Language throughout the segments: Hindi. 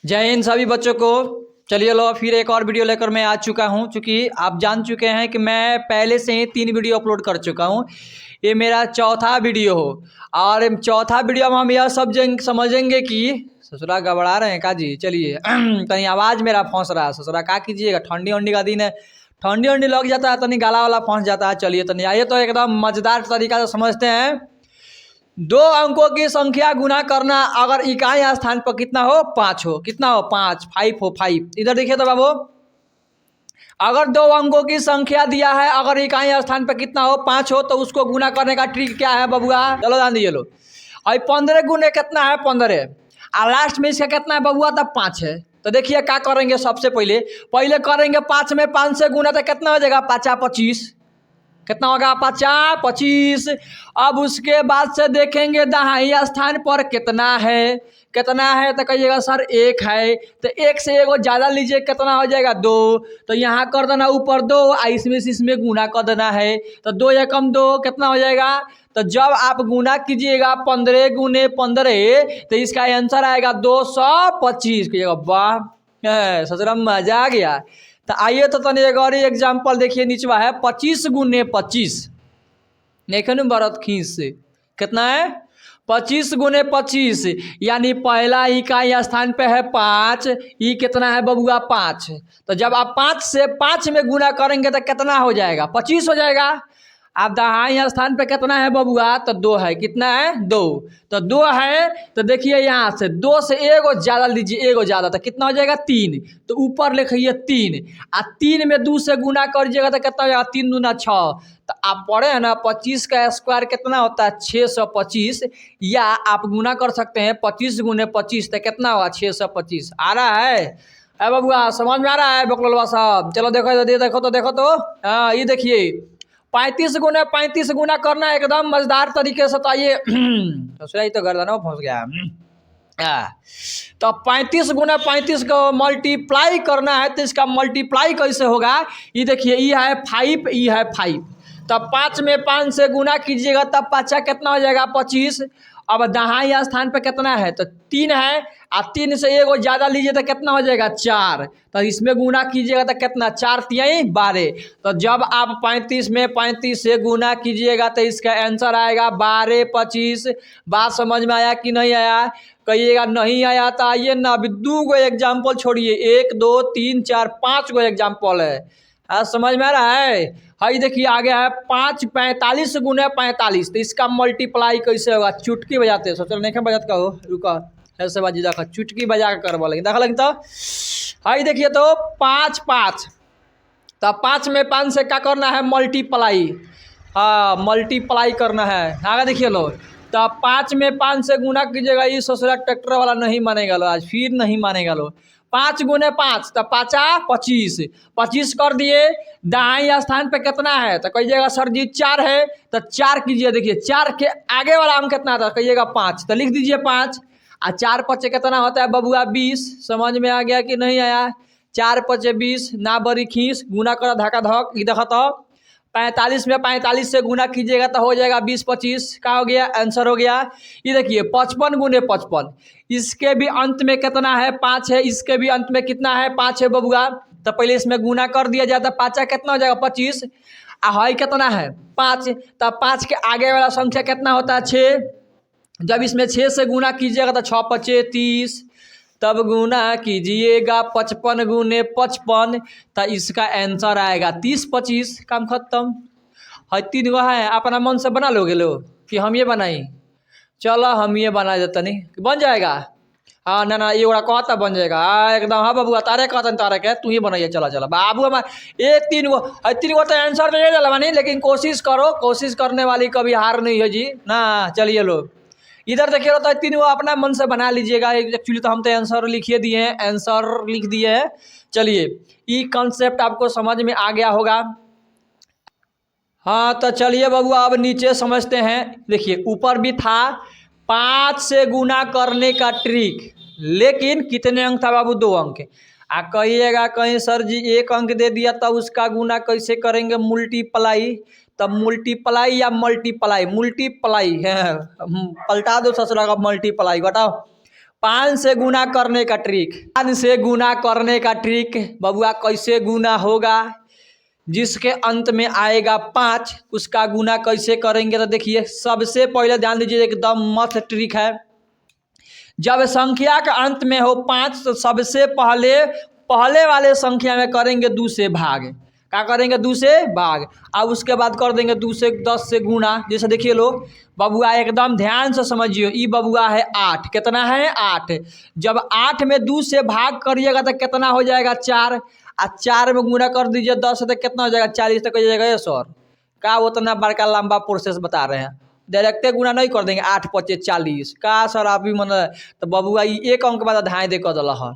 जय हिंद सभी बच्चों को। चलिए लो फिर एक और वीडियो लेकर मैं आ चुका हूं। चूँकि आप जान चुके हैं कि मैं पहले से ही 3 वीडियो अपलोड कर चुका हूं। ये मेरा चौथा वीडियो हो और चौथा वीडियो में हम यह सब समझेंगे कि ससुरा घबरा रहे हैं का जी। चलिए कहीं आवाज़ मेरा फंस रहा है ससुरा, क्या कीजिएगा, ठंडी वंडी का दिन है, ठंडी वंडी लग जाता है, तनी गला वाला फंस जाता है। चलिए तो नहीं आइए तो एकदम मज़ेदार तरीका से समझते हैं। 2 अंकों की संख्या गुना करना अगर इकाई स्थान पर कितना हो 5 हो, कितना हो 5, 5 हो 5। इधर देखिए तो बाबू, अगर 2 अंकों की संख्या दिया है, अगर इकाई स्थान पर कितना हो 5 हो, तो उसको गुना करने का ट्रिक क्या है बबुआ, चलो ध्यान दिए लो। और 15 गुने कितना है 15, और लास्ट में इसका कितना है बबुआ, तब 5 है। तो देखिए क्या करेंगे, सबसे पहले करेंगे 5 में 5 से गुना, तो कितना हो जाएगा 5 25, कितना होगा 50 25। अब उसके बाद से देखेंगे दहाई स्थान पर कितना है, कितना है तो कहिएगा सर 1 है, तो 1 से एगो ज़्यादा लीजिए, कितना हो जाएगा 2। तो यहाँ कर देना ऊपर 2, इसमें गुना कर देना है, तो 2 एकम 2 कितना हो जाएगा। तो जब आप गुना कीजिएगा 15 गुने 15, तो इसका आंसर आएगा 225। कहिएगा वाह ससुरा मजा आ गया। तो आइए तो तनी एक और एग्जाम्पल देखिए, नीचवा है 25 गुने 25, देखे बरत खींच से कितना है 25 गुने 25, यानी पहला इकाई स्थान पे है 5, ये कितना है बबुआ 5। तो जब आप 5 से 5 में गुना करेंगे तो कितना हो जाएगा 25 हो जाएगा। आप दहाई स्थान पे कितना है बबुआ, तो 2 है, कितना है 2। तो 2 है, तो देखिए यहाँ से 2 से एगो ज़्यादा लीजिए, एगो ज़्यादा, तो कितना हो जाएगा 3। तो ऊपर लिखिए 3, और 3 में 2 से गुना करिएगा तो कितना हो जाएगा 3 दूना 6। तो आप पढ़े हैं ना 25 का स्क्वायर कितना होता है 625, या आप गुना कर सकते हैं 25 गुने 25, तो कितना हुआ 625। आ रहा है अरे बबुआ, समझ में आ रहा है बकलवा साहब। चलो देखो तो हाँ ये देखिए 35 गुने 35 गुना करना एकदम मजेदार तरीके से। तो आइए तो गर्दन फंस गया। तो 35 गुना 35 को मल्टीप्लाई करना है, तो इसका मल्टीप्लाई कैसे होगा, ये देखिए ये है 5, ये है 5। तब 5 में 5 से गुना कीजिएगा, तब 5 कितना हो जाएगा 25। अब दहाई स्थान पे कितना है, तो 3 है, और 3 से एगो ज़्यादा लीजिए तो कितना हो जाएगा 4। तो इसमें गुना कीजिएगा तो कितना 4 तिहाई 12। तो जब आप 35 में 35 से गुना कीजिएगा तो इसका आंसर आएगा 12 25। बात समझ में आया कि नहीं आया, कहिएगा नहीं आया तो आइए ना, अभी 2 गो एग्जाम्पल छोड़िए, 1 2 3 4 5 गो एग्जाम्पल है। आज समझ में आ रहा है। हाई देखिए आगे है 5 45 गुने 45, तो इसका मल्टीप्लाई कैसे होगा, चुटकी बजाते, सोचो नहीं बजाते का हो, रुका ऐसे बाजी देखा, चुटकी बजा कर करवा लगे, देखा लगे। तो हाई देखिए तो 5 5, तो 5 में 5 से क्या करना है मल्टीप्लाई, हाँ मल्टीप्लाई करना है। आगे देखिए लो, तो 5 में 5 से गुना कीजिएगा, ये ससुरा ट्रैक्टर वाला नहीं मानेगा लो, आज फिर नहीं मानेगा लो। 5 गुने 5, तो 5 25, 25 कर दिए। दाएं स्थान पे कितना है, तो कहिएगा सर जी 4 है, तो 4 कीजिए, देखिए 4 के आगे वाला आम कितना था, कहिएगा 5, तो लिख दीजिए 5। और 4 पचे कितना होता है बबुआ 20। समझ में आ गया कि नहीं आया, 4 पचे 20, ना बड़ी खींच, गुना करा धक्का धक, ये देखा तो 45 में 45 से गुना कीजिएगा तो हो जाएगा 20 25, का हो गया आंसर हो गया। ये देखिए 55 गुने 55, इसके भी अंत में कितना है 5 है, इसके भी अंत में कितना है 5 है बबुआ। तो पहले इसमें गुना कर दिया जाता, 5 कितना हो जाएगा 25, हाई कितना है 5। तब 5 के आगे वाला संख्या कितना होता है 6। जब इसमें 6 से गुना कीजिएगा तो 6 पचे 30, तब गुना कीजिएगा 55 गुने 55, तो इसका आंसर आएगा 30 25। काम खत्म है। 3 गो है, अपना मन से बना लोगे लो कि हम ये बनाई, चलो हम ये बना देते नहीं बन जाएगा। हाँ ना ये वाला कहता बन जाएगा, हाँ एकदम, हाँ बाबू तारे कहता तारे के तू ही बनाइए, चला चला बाबू हमारे ये 3 गो है, 3 गो तो आंसर नहीं है नहीं, लेकिन कोशिश करो, कोशिश करने वाली कभी हार नहीं है जी ना। चलिए लो इधर देखिए तो 3 गो अपना मन से बना लीजिएगा। एक्चुअली तो हम तो आंसर लिखिए दिए हैं, आंसर लिख दिए हैं। चलिए ये कॉन्सेप्ट आपको समझ में आ गया होगा। हाँ तो चलिए बबुआ अब नीचे समझते हैं। देखिए ऊपर भी था 5 से गुना करने का ट्रिक, लेकिन कितने अंक था बाबू 2 अंक। आ कहिएगा कहीं सर जी 1 अंक दे दिया तब उसका गुना कैसे करेंगे मुल्टीप्लाई, तब मुल्टीप्लाई या मल्टीप्लाई, मुल्टीप्लाई है, पलटा दो ससुरा का मल्टीप्लाई, बताओ 5 से गुना करने का ट्रिक, 5 से गुना करने का ट्रिक बबुआ कैसे गुना होगा। जिसके अंत में आएगा 5 उसका गुना कैसे करेंगे, तो देखिए सबसे पहले ध्यान दीजिए, एकदम मस्त ट्रिक है। जब संख्या का अंत में हो 5 तो सबसे पहले वाले संख्या में करेंगे 2 से भाग। क्या करेंगे, 2 से भाग। अब उसके बाद कर देंगे 2 से 10 से गुना। जैसे देखिए लो बबुआ, एकदम ध्यान से समझिए, ये बबुआ है 8, कितना है 8। जब 8 में 2 से भाग करिएगा तो कितना हो जाएगा 4, और 4 में गुना कर दीजिए 10 से तो कितना हो जाएगा 40, तक हो जाएगा। ये सर का उतना बड़का लंबा प्रोसेस बता रहे हैं, डायरेक्टे गुना नहीं कर देंगे। 8 × 5 = 40 का सर आप भी मन। तो बबुआ ये 1 अंक बाद धाए दे कर दिल है,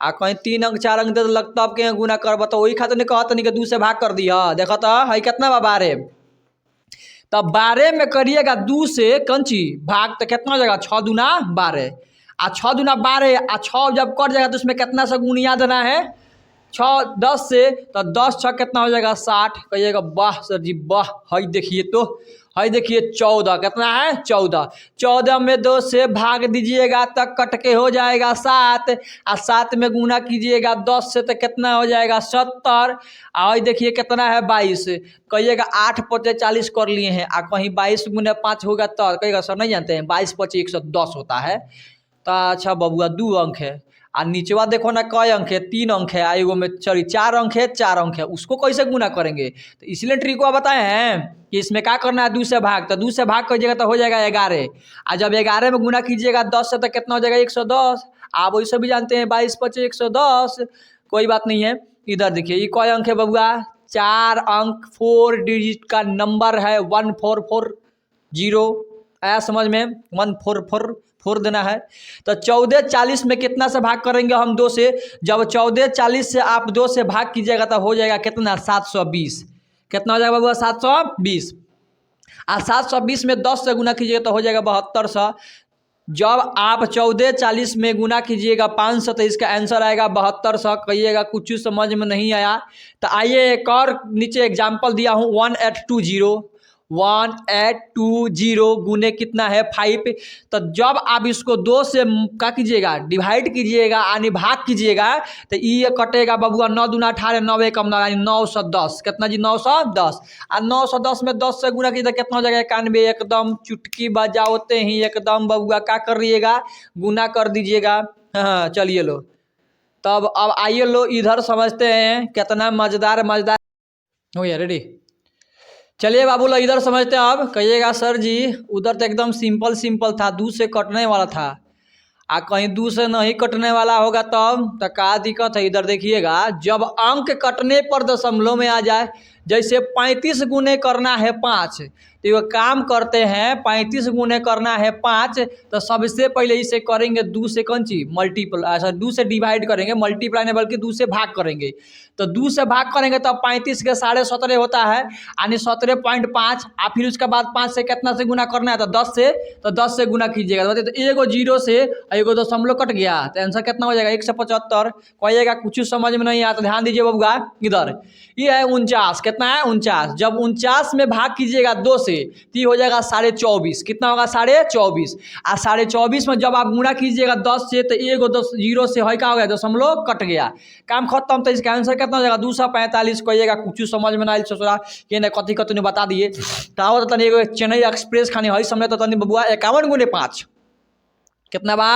आ कहीं 3 अंक 4 अंक दे दिलक तब के गुना करब, तो वही खातिर नहीं कहत नहीं कि 2 से भाग कर दिया। देखो तो है कितना बा 12, तब 12 में करिएगा 2 से कंची भाग तो कितना हो जाएगा 6 दूना 12, आ 6 दूना 12, आ 6 जब कट जाएगा तो उसमें कितना से गुणिया देना है 6 10 से, तो 10 6 कितना हो जाएगा 60। कहिएगा वाह सर जी वाह। हई देखिए तो, हई देखिए 14 कितना है 14, 14 में 2 से भाग दीजिएगा तक कट के हो जाएगा 7, और 7 में गुना कीजिएगा 10 से तो कितना हो जाएगा 70, और देखिए कितना है 22। कहिएगा 8 × 5 = 40 कर लिए हैं, आ कहीं 22 × 5 होगा तो कहिएगा सर नहीं जानते हैं 22 × 5 = 110 होता है। तो अच्छा बबुआ 2 अंक है, आ नीचवा देखो ना कई अंक है, 3 अंक है, एगो में 4 अंक है, 4 अंक है, उसको कैसे गुना करेंगे। तो इसलिए ट्रिक को बताए हैं कि इसमें क्या करना है 2 से भाग, तो 2 से भाग कीजिएगा तो हो जाएगा 11, और जब 11 में गुना कीजिएगा 10 से तो कितना हो जाएगा 110। आप वैसे भी जानते हैं 22 × 5 = 110, कोई बात नहीं है। इधर देखिए ये कई अंक है बबुआ, 4 अंक 4 डिजिट का नंबर है 1440, आया समझ में, 1444 देना है। तो 14 40 में कितना से भाग करेंगे हम 2 से, जब 14 40 से आप 2 से भाग कीजिएगा तो हो जाएगा कितना 720, कितना हो जाएगा बाबू 720, और 720 में 10 से गुना कीजिएगा तो हो जाएगा 7200। जब आप 14 40 में गुना कीजिएगा 500 तो इसका आंसर आएगा 7200। कहिएगा कुछ समझ में नहीं आया, तो आइए एक और नीचे एग्जाम्पल दिया हूँ 1820 गुने कितना है 5। तो जब आप इसको 2 से क्या कीजिएगा डिवाइड कीजिएगा यानी भाग कीजिएगा तो ये कटेगा बबुआ 9 दूना 18, 9 1 यानी 910, कितना जी 910, और 910 में 10 से गुना कीजिए कितना हो जाएगा 91। एकदम चुटकी बजाते ही एकदम बबुआ क्या कर रहिएगा गुना कर दीजिएगा। हाँ चलिए लो, तब अब आइए लो इधर समझते हैं कितना मज़ेदार हो गया। रेडी, चलिए बाबू लो इधर समझते हैं। अब कहिएगा सर जी उधर तो एकदम सिंपल था, 2 से कटने वाला था, आ कहीं 2 से नहीं कटने वाला होगा तब तो क्या दिक्कत है। इधर देखिएगा जब अंक कटने पर दशमलव में आ जाए, जैसे 35 गुने करना है 5, तो ये काम करते हैं 35 गुने करना है 5, तो सबसे पहले इसे करेंगे 2 से कंची मल्टीप्लाई, ऐसा 2 से डिवाइड करेंगे, मल्टीप्लाई नहीं बल्कि 2 से भाग करेंगे। तो 2 से भाग करेंगे तो 35 के 17.5 होता है यानी 17.5, और फिर उसके बाद 5 से कितना से गुना करना है तो 10 से, तो 10 से गुना कीजिएगा तो एगो 0 से एगो दशमलव कट गया तो आंसर कितना हो जाएगा 175। कहिएगा कुछ समझ में नहीं आया तो ध्यान दीजिए बबुआ, इधर ये है 49, कितना है 49। जब 49 में भाग कीजिएगा 2 से तो ये हो जाएगा 24.5, कितना होगा 24.5, और 24.5 में जब आप गुणा कीजिएगा 10 से तो एगो 0 से है क्या हो गया दशमलव कट गया, काम खत्म। तो इसका आंसर कितना हो जाएगा 245। कहिएगा कुछ समझ में ना आयल ससुरा कि नहीं कथी कथी बता दिए। तो तनी एगो चेन्नई एक्सप्रेस खानी है समझ, तो तनी बबुआ 51 गुने 5 कितना बा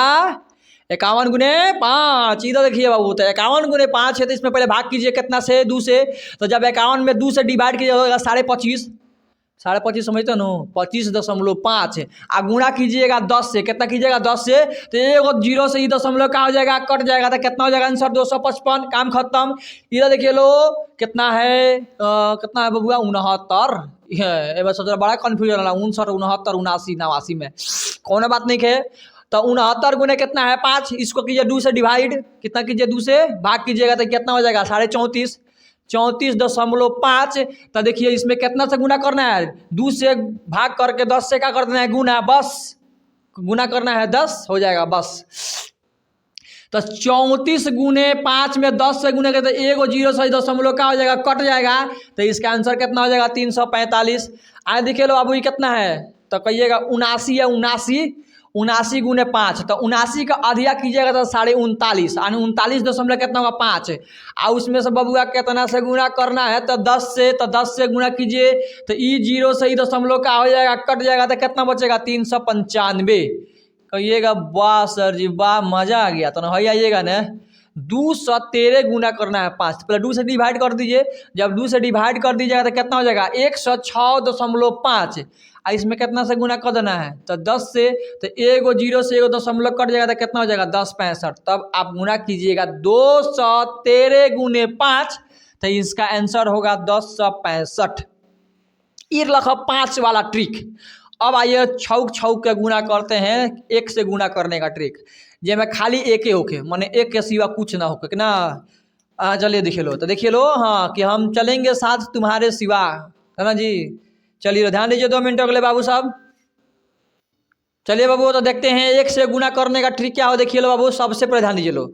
51 गुने 5। इधर देखिए बाबू तो 51 गुने 5 है, तो इसमें पहले भाग कीजिए कितना से 2 से, तो जब 51 में 2 से डिवाइड कीजिएगा होगा 25.5, 25.5 समझते हो ना 25.5, आ गुणा कीजिएगा 10 से, कितना कीजिएगा 10 से, तो एगो 0 से ही दशमलव का हो जाएगा कट जाएगा तो कितना हो जाएगा आंसर 255, काम खत्म। इधर देखिए लो कितना है कितना है बबुआ 69। सोच बड़ा कन्फ्यूजन है 59 69 79 89 में कौन बात नहीं है। तो 69 गुने कितना है 5, इसको कीजिए 2 से डिवाइड, कितना कीजिए 2 से भाग कीजिएगा तो कितना हो जाएगा 34.5, 34.5। तो देखिए इसमें कितना से गुना करना है 2 से भाग करके 10 से क्या कर देना है गुना, बस गुना करना है 10 हो जाएगा बस। तो 34 गुने 5 में 10 से गुने करते एगो 0 से दशमलव का हो जाएगा कट जाएगा, तो इसका आंसर कितना हो जाएगा 345। आए देखिए लो अब ये कितना है तो कहिएगा 79 है 79 79 गुने 5, तो 79 का अधिया कीजिएगा तो 39.5, यानी 39 दशमलव कितना होगा 5। और उसमें से बबुआ कितना से गुना करना है तो 10 से, तो 10 से गुना कीजिए तो ई 0 से ही दशमलव का हो जाएगा, कट जाएगा तो कितना बचेगा 395। कहिएगा वाह सर जी वाह, मजा आ गया। तो ना आइएगा ना 213 गुना करना है 5, पहले 2 से डिवाइड कर दीजिए। जब 2 से डिवाइड कर दीजिएगा तो कितना हो जाएगा 106.5। इसमें कितना से गुना कर देना है तो 10 से, तो एगो 0 से एगो दशमलव कट जाएगा तो कितना हो जाएगा 1065। तब आप गुना कीजिएगा 213 गुने 5, तो इसका आंसर होगा 1065। ये रखा 5 वाला ट्रिक। अब आइए छौक छौक के गुना करते हैं, 1 से गुना करने का ट्रिक, जेमें खाली एक ही होके, माने एक के सिवा कुछ ना होके ना। चलिए देखिए लो, तो देखिए लो हाँ कि हम चलेंगे साथ तुम्हारे सिवा, है ना जी। चलिए ध्यान दीजिए 2 मिनट अगले बाबू साहब। चलिए बाबू तो देखते हैं 1 से गुना करने का ट्रिक क्या हो। देखिए लो बाबू, सबसे पहले ध्यान दीजिए लो,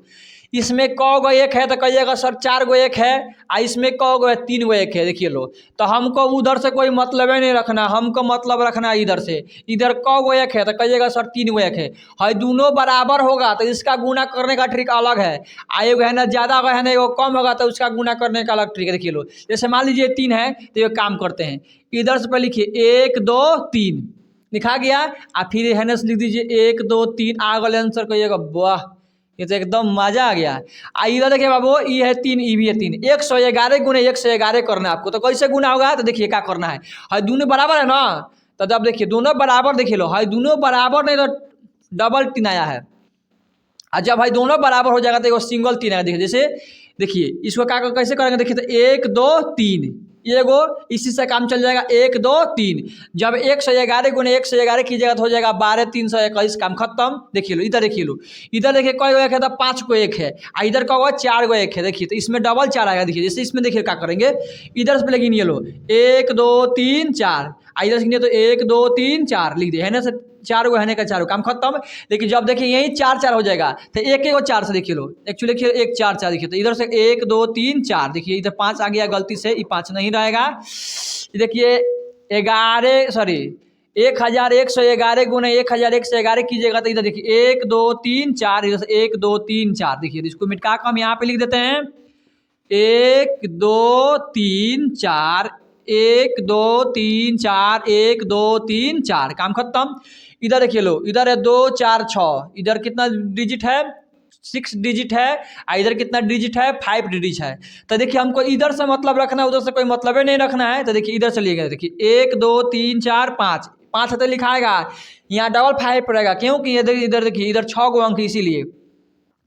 इसमें क गो 1 है तो कहिएगा सर 4 गो 1 है, इसमें क गो है 3 गो 1 है। देखिए लो, तो हमको उधर से कोई मतलब ही नहीं रखना, हमको मतलब रखना इधर से। इधर क गो 1 है तो कहिएगा सर 3 गो 1 है। है दोनों बराबर होगा तो इसका गुना करने का ट्रिक अलग है। एगो है ना ज़्यादा है ना एगो कम होगा तो उसका गुना करने का अलग ट्रिक है। देखिए लो, जैसे मान लीजिए 3 है तो ये काम करते हैं, इधर से पहले लिखिए 1 2 3 लिखा गया, और फिर है ना लिख दीजिए 1 2 3, आगे आंसर कहिएगा वाह, ये तो एकदम मजा आ गया। इधर देखिए बाबू, ये है 3, ये भी है 3, 111 गुने 111 करना है आपको। तो कैसे गुना होगा तो देखिए क्या करना है दोनों बराबर है ना, तो जब देखिए दोनों बराबर, देखिए लो है दोनों बराबर नहीं तो डबल 3 आया है। और जब भाई दोनों बराबर हो जाएगा तो एक सिंगल 3 आएगा। देखिए जैसे देखिए इसको क्या कैसे करेंगे, देखिए तो 1 2 3, एगो इसी से काम चल जाएगा 1 2 3। जब 111 गुने 111 कीजिएगा तो हो जाएगा 12 321, काम खत्म। देखिए लो, इधर देखिए लो, इधर देखिए कई गो 1 है तो 5 को 1 है, और इधर का 4 गो 1 है। देखिए तो इसमें डबल 4 आएगा। देखिए जैसे इसमें देखिए क्या करेंगे, इधर से पहले गिनिए लो 1 2 3 4, इधर से गिनिए तो 1 2 3 4 लिख दिए है ना सर, 4 गो है ना का 4 काम खत्म। लेकिन जब देखिए यही 4 4 हो जाएगा तो एक 4 से देखिए लो, एक्चुअली देखिए 1 4 4 देखिए, तो इधर से 1 2 3 4, देखिए इधर 5 आ गया गलती से, ये 5 नहीं रहेगा। देखिए 1111 गुना 1111 कीजिएगा तो इधर देखिए 1 2 3 4, इधर से 1 2 3 4। देखिए इसको मिटा कर हम यहाँ पे लिख देते हैं 1 2 3 4, 1 2 3 4, 1 2 3 4, काम खत्म। इधर देखिए लो, इधर है 2 4 6, इधर कितना डिजिट है 6 डिजिट है, और इधर कितना डिजिट है 5 डिजिट है। तो देखिए हमको इधर से मतलब रखना है, उधर से कोई मतलब ही नहीं रखना है। तो देखिए इधर से लिएगा, देखिए 1 2 3 4 5, 5 तो लिखाएगा, यहाँ डबल 5 पड़ेगा क्योंकि इधर देखिए इधर 6 गो अंक, इसीलिए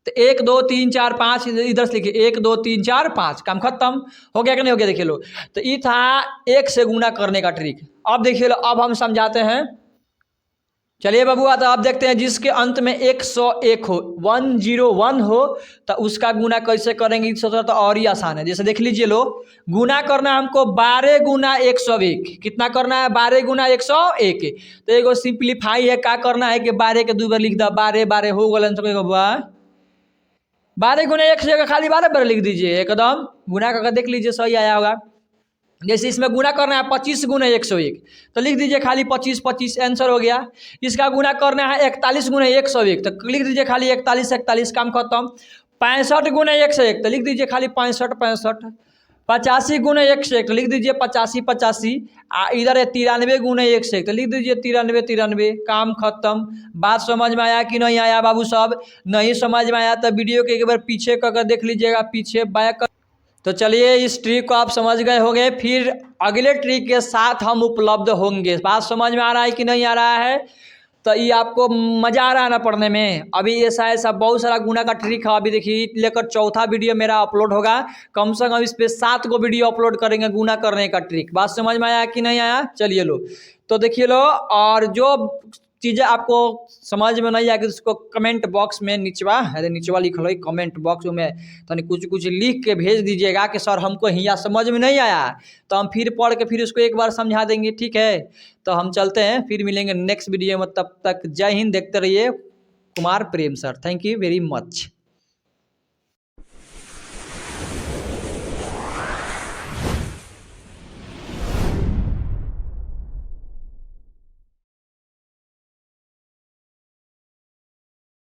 तो 1 2 3 4 5 इधर से लिखिए 1 2 3 4 5, काम खत्म। हो गया कि नहीं हो गया। देखिए लो, तो ये था 1 से गुना करने का ट्रिक। अब देखिए लो, अब हम समझाते हैं। चलिए बबुआ, तो आप देखते हैं जिसके अंत में 101 हो, 101 हो, तो उसका गुना कैसे करेंगे सोचो तो और ही आसान है। जैसे देख लीजिए लो, गुना करना है हमको 12 गुना 101, कितना करना है 12 गुना 101। तो एगो सिंप्लीफाई है, क्या करना है कि 12 के 2 बार लिख दो, 12 12 हो गल, 12 गुना 1 से खाली 12 बार लिख दीजिए, एकदम गुना करके देख लीजिए सही आया होगा। जैसे इसमें गुना करना है 25 गुना 101, तो लिख दीजिए खाली 25 25, आंसर हो गया। इसका गुना करना है 41 गुना 101, तो लिख दीजिए खाली 41 41, काम खत्म। 65 गुना 101, तो लिख दीजिए खाली 65 65। 85 गुना 101, तो लिख दीजिए 85 85। इधर है 93 गुना 101, तो लिख दीजिए 93 93, काम खत्म। बात समझ में आया कि नहीं आया बाबू साहब? नहीं समझ में आया तो वीडियो के एक बार पीछे कर देख लीजिएगा, पीछे बैक। तो चलिए इस ट्रिक को आप समझ गए होंगे, फिर अगले ट्रिक के साथ हम उपलब्ध होंगे। बात समझ में आ रहा है कि नहीं आ रहा है? तो ये आपको मज़ा आ रहा है ना पढ़ने में? अभी ऐसा बहुत सारा गुना का ट्रिक है। अभी देखिए लेकर चौथा वीडियो मेरा अपलोड होगा, कम से कम इस पर 7 गो वीडियो अपलोड करेंगे गुना करने का ट्रिक। बात समझ में आया कि नहीं आया? चलिए लो, तो देखिए लो, और जो चीज़ें आपको समझ में नहीं आएगी उसको कमेंट बॉक्स में नीचवा लिख लो, कमेंट बॉक्स में तो कुछ लिख के भेज दीजिएगा कि सर हमको यहाँ समझ में नहीं आया, तो हम फिर पढ़ के फिर उसको एक बार समझा देंगे, ठीक है? तो हम चलते हैं, फिर मिलेंगे नेक्स्ट वीडियो में। तब तक जय हिंद, देखते रहिए Kumar Prem sir. Thank you very much.